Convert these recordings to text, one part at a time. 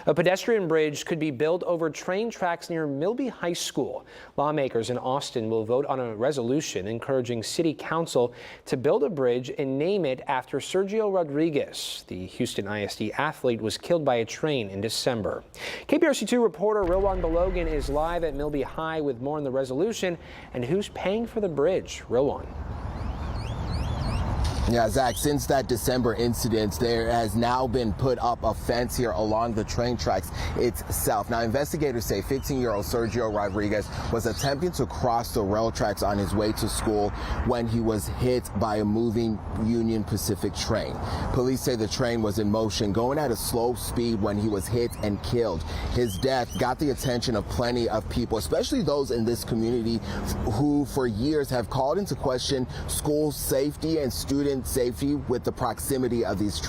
A pedestrian bridge could be built over train tracks near Milby High School. Lawmakers in Austin will vote on a resolution encouraging City Council to build a bridge and name it after Sergio Rodriguez. The Houston ISD athlete was killed by a train in December. KPRC2 reporter Rowan Belogan is live at Milby High with more on the resolution and who's paying for the bridge. Rowan. Yeah, Zach, since that December incident, there has now been put up a fence here along the train tracks itself. Now, investigators say 15-year-old Sergio Rodriguez was attempting to cross the rail tracks on his way to school when he was hit by a moving Union Pacific train. Police say the train was in motion, going at a slow speed when he was hit and killed. His death got the attention of plenty of people, especially those in this community who for years have called into question school safety and student safety with the proximity of these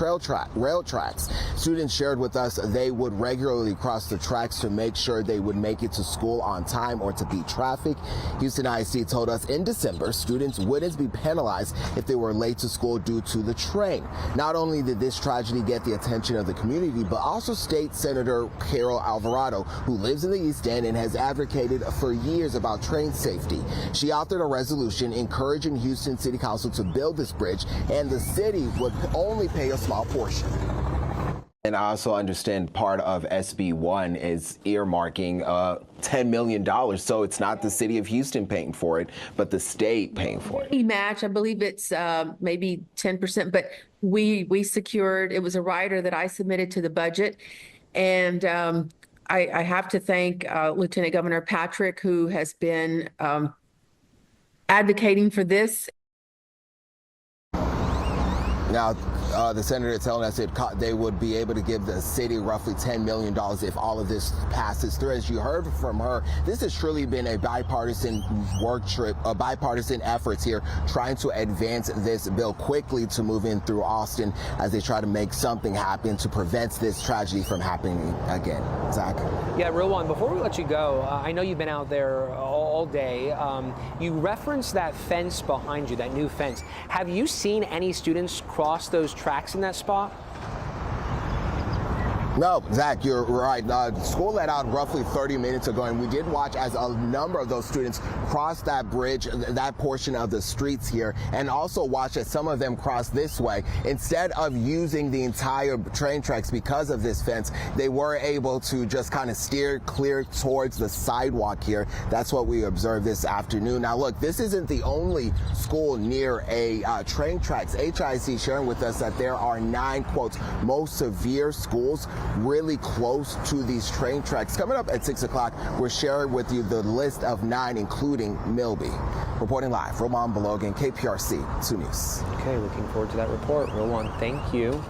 rail tracks. Students shared with us they would regularly cross the tracks to make sure they would make it to school on time or to beat traffic. Houston ISD told us in December students wouldn't be penalized if they were late to school due to the train. Not only did this tragedy get the attention of the community, but also State Senator Carol Alvarado, who lives in the East End and has advocated for years about train safety. She authored a resolution encouraging Houston City Council to build this bridge, and the city would only pay a small portion. And I also understand part of SB 1 is earmarking $10 million. So it's not the city of Houston paying for it, but the state paying for it. We match, I believe it's maybe 10%, but we secured, it was a rider that I submitted to the budget. And I have to thank Lieutenant Governor Patrick, who has been advocating for this. Now, the senator telling us they would be able to give the city roughly $10 million if all of this passes through. As you heard from her, this has truly been a bipartisan work trip, a bipartisan efforts here trying to advance this bill quickly to move in through Austin as they try to make something happen to prevent this tragedy from happening again. Zach? Yeah, Rowan, before we let you go, I know you've been out there all day. You referenced that fence behind you, that new fence. Have you seen any students cross those tracks in that spot? No, Zach, you're right. School let out roughly 30 minutes ago, and we did watch as a number of those students cross that bridge, that portion of the streets here, and also watch as some of them cross this way. Instead of using the entire train tracks because of this fence, they were able to just kind of steer clear towards the sidewalk here. That's what we observed this afternoon. Now, look, this isn't the only school near a train tracks. HIC sharing with us that there are 9, quotes, most severe schools really close to these train tracks. Coming up at 6 o'clock, we're sharing with you the list of 9, including Milby. Reporting live, Roman Belogan, KPRC 2 News. Okay, looking forward to that report. Rowan, thank you.